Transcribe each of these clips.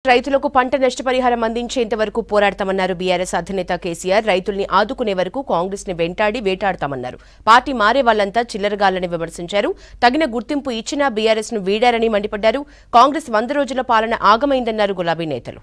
రైతులకు పంట నష్టపరిహారం అందించేంత వరకు పోరాడతామన్నారు బీఆర్ఎస్ అధినేత కేసీఆర్. రైతుల్ని ఆదుకునే వరకు కాంగ్రెస్ ని వెంటాడి వేటాడతామన్నారు. పార్టీ మారే వాళ్లంతా చిల్లరగాళ్లని విమర్శించారు. తగిన గుర్తింపు ఇచ్చినా బీఆర్ఎస్ ను వీడారని మండిపడ్డారు. కాంగ్రెస్ 100 రోజుల పాలన ఆగమైందన్నారు గులాబీ నేతలు.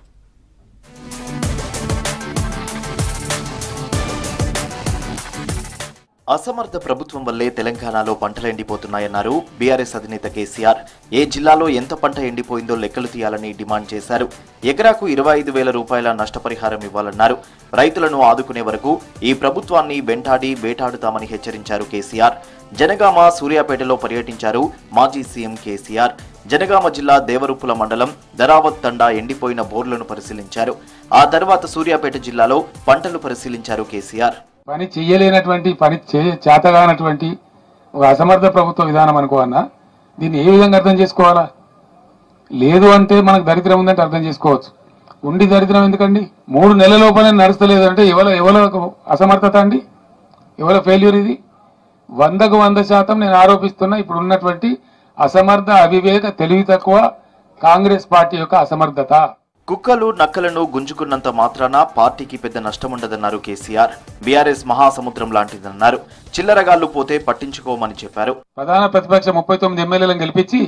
అసమర్థ ప్రభుత్వం వల్లే తెలంగాణలో పంటలు ఎండిపోతున్నాయన్నారు బీఆర్ఎస్ అధినేత కేసీఆర్. ఏ జిల్లాలో ఎంత పంట ఎండిపోయిందో లెక్కలు తీయాలని డిమాండ్ చేశారు. ఎకరాకు 25,000 రూపాయల నష్టపరిహారం ఇవ్వాలన్నారు. రైతులను ఆదుకునే వరకు ఈ ప్రభుత్వాన్ని వెంటాడి వేటాడుతామని హెచ్చరించారు కేసీఆర్. జనగామ, సూర్యాపేటలో పర్యటించారు మాజీ సీఎం కేసీఆర్. జనగామ జిల్లా దేవరుప్పుల మండలం దరావత్ తండా ఎండిపోయిన బోర్లను పరిశీలించారు. ఆ తర్వాత సూర్యాపేట జిల్లాలో పంటలు పరిశీలించారు కేసీఆర్. పని చెయ్యలేనటువంటి చేతగానటువంటి ఒక అసమర్థ ప్రభుత్వ విధానం అనుకోవన్నా దీన్ని ఏ విధంగా అర్థం చేసుకోవాలా? లేదు అంటే మనకు దరిద్రం ఉందంటే అర్థం చేసుకోవచ్చు. ఉండి దరిద్రం ఎందుకండి? 3 నెలల లోపలే నడుస్తలేదంటే ఎవరో అసమర్థత అండి, ఎవరో ఫెయిల్యూర్ ఇది? 100కు 100% నేను ఆరోపిస్తున్నా ఇప్పుడు ఉన్నటువంటి అసమర్థ, అవివేక, తెలివి తక్కువ కాంగ్రెస్ పార్టీ యొక్క అసమర్థత. కుక్కలు నక్కలను గుంజుకున్నంత మాత్రాన పార్టీకి పెద్ద నష్టముండదన్నారు కేసీఆర్. బీఆర్ఎస్ మహాసముద్రం లాంటిదన్నారు. చిల్లరగాళ్లు పోతే పట్టించుకోమని చెప్పారు. ప్రధాన ప్రతిపక్ష 39 ఎమ్మెల్యేలను గెలిపించి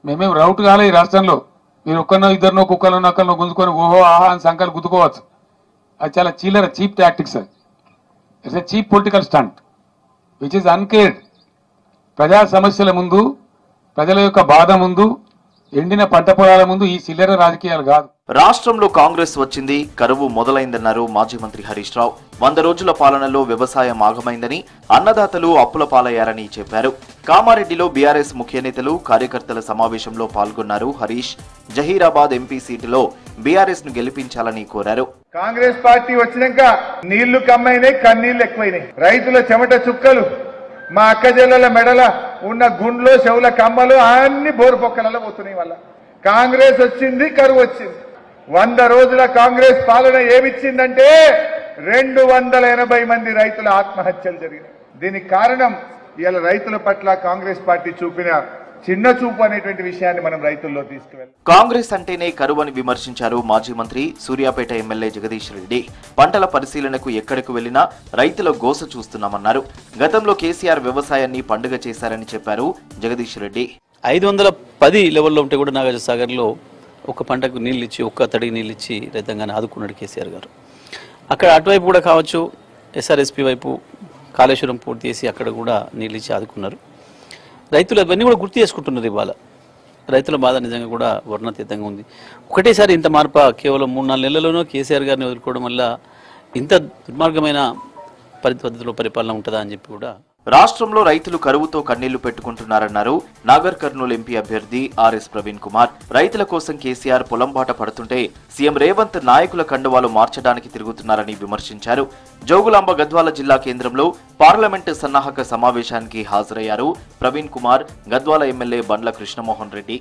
మేమేం రౌట్ కాలే ఈ రాష్ట్రంలో. మీరు ఒక్కనో ఇద్దరినో కుక్కలను నక్కలను గుంజుకొని ఓహో ఆహా అని సంఖ్యలు గుద్దుకోవచ్చు. అది చాలా cheap tactics. It's a cheap political stunt which is uncared. ప్రజా సమస్యల ముందు, ప్రజల యొక్క బాధ ముందు, ఎండిన పంట పొలాల ముందు ఈ చిల్లర రాజకీయాలు కాదు. రాష్ట్రంలో కాంగ్రెస్ వచ్చింది, కరువు మొదలైందన్నారు మాజీ మంత్రి హరీష్ రావు. 100 రోజుల పాలనలో వ్యవసాయం ఆగమైందని, అన్నదాతలు అప్పుల పాలయ్యారని చెప్పారు. కామారెడ్డిలో బీఆర్ఎస్ ముఖ్య నేతలు, కార్యకర్తల సమావేశంలో పాల్గొన్నారు హరీష్. జహీరాబాద్ ఎంపీ సీటులో బీఆర్ఎస్ ను గెలిపించాలని కోరారు. కాంగ్రెస్ పార్టీ వచ్చినాక నీళ్లు కమ్మైనాయి, కన్నీళ్లు ఎక్కువైనాయి. రైతుల చెమట చుక్కలు, మా అక్క చెల్లెల మెడల ఉన్న గుండ్లు, చెవుల కమ్మలు అన్ని బోరు పొక్కలలో పోతున్నాయి. వల్ల కాంగ్రెస్ వచ్చింది, కరువు వచ్చింది. 100 రోజుల కాంగ్రెస్ పాలన ఏమిచ్చిందంటే 280 మంది రైతుల ఆత్మహత్యలు జరిగినాయి. దీనికి కారణం ఇవాళ రైతుల పట్ల కాంగ్రెస్ పార్టీ చూపిన చిన్న చూపు అనేటువంటి విషయాన్ని మనం రైతుల్లో తీసుకువెళ్ళాలి. కాంగ్రెస్ అంటేనే కరువని విమర్శించారు మాజీ మంత్రి, సూర్యాపేట ఎమ్మెల్యే జగదీష్ రెడ్డి. పంటల పరిశీలనకు ఎక్కడికి వెళ్లినా రైతుల గోస చూస్తున్నామన్నారు. గతంలో కేసీఆర్ వ్యవసాయాన్ని పండుగ చేశారని చెప్పారు జగదీష్ రెడ్డి. 510 లెవెల్లో ఉంటే కూడా నాగార్జున సాగర్లో ఒక పంటకు నీళ్ళు ఇచ్చి, ఒక్క తడికి నీళ్ళు ఇచ్చి రైతాంగాన్ని ఆదుకున్నాడు కేసీఆర్ గారు. అక్కడ అటువైపు కూడా కావచ్చు, ఎస్ఆర్ఎస్పీ వైపు కాళేశ్వరం పూర్తి చేసి అక్కడ కూడా నీళ్ళు ఇచ్చి ఆదుకున్నారు. రైతులు అవన్నీ కూడా గుర్తు చేసుకుంటున్నారు. ఇవాళ రైతుల బాధ నిజంగా కూడా వర్ణాతీతంగా ఉంది. ఒకటేసారి ఇంత మార్పు కేవలం 3-4 నెలల్లోనూ కేసీఆర్ గారిని వదులుకోవడం వల్ల ఇంత దుర్మార్గమైన పద్ధతిలో పరిపాలన ఉంటుందా అని చెప్పి కూడా. రాష్ట్రంలో రైతులు కరువుతో కన్నీళ్లు పెట్టుకుంటున్నారన్నారు నాగర్ కర్నూలు ఎంపీ అభ్యర్థి ఆర్ఎస్ ప్రవీణ్ కుమార్. రైతుల కోసం కేసీఆర్ పొలంబాట పడుతుంటే సీఎం రేవంత్ నాయకుల కండువాలు మార్చడానికి తిరుగుతున్నారని విమర్శించారు. జోగులాంబ గద్వాల జిల్లా కేంద్రంలో పార్లమెంటు సన్నాహక సమావేశానికి హాజరయ్యారు ప్రవీణ్ కుమార్, గద్వాల ఎమ్మెల్యే బండ్ల కృష్ణమోహన్ రెడ్డి.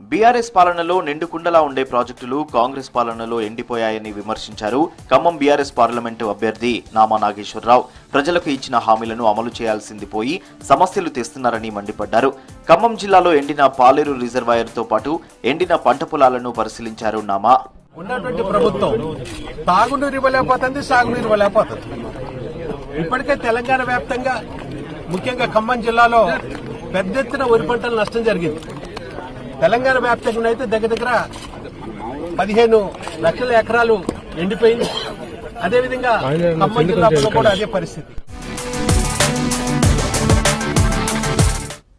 బీఆర్ఎస్ పాలనలో నిండుకుండలా ఉండే ప్రాజెక్టులు కాంగ్రెస్ పాలనలో ఎండిపోయాయని విమర్శించారు ఖమ్మం బీఆర్ఎస్ పార్లమెంటు అభ్యర్థి నామా నాగేశ్వరరావు. ప్రజలకు ఇచ్చిన హామీలను అమలు చేయాల్సింది పోయి సమస్యలు తెస్తున్నారని మండిపడ్డారు. ఖమ్మం జిల్లాలో ఎండిన పాలేరు రిజర్వాయర్ తో పాటు ఎండిన పంట పొలాలను పరిశీలించారు నామా. ఉన్నటువంటి ప్రభుత్వం తాగునీరు ఇవ్వలేకపోతుంది, సాగునీరు ఇవ్వలేకపోతుంది. ఇప్పటికే తెలంగాణ వ్యాప్తంగా ముఖ్యంగా ఖమ్మం జిల్లాలో పెద్ద ఎత్తున వరి పంటలు నష్టం జరిగింది. తెలంగాణ వ్యాప్తంగా అయితే దగ్గర 15 లక్షల ఎకరాలు ఎండిపోయింది. అదేవిధంగా ఖమ్మం జిల్లాలో కూడా అదే పరిస్థితి.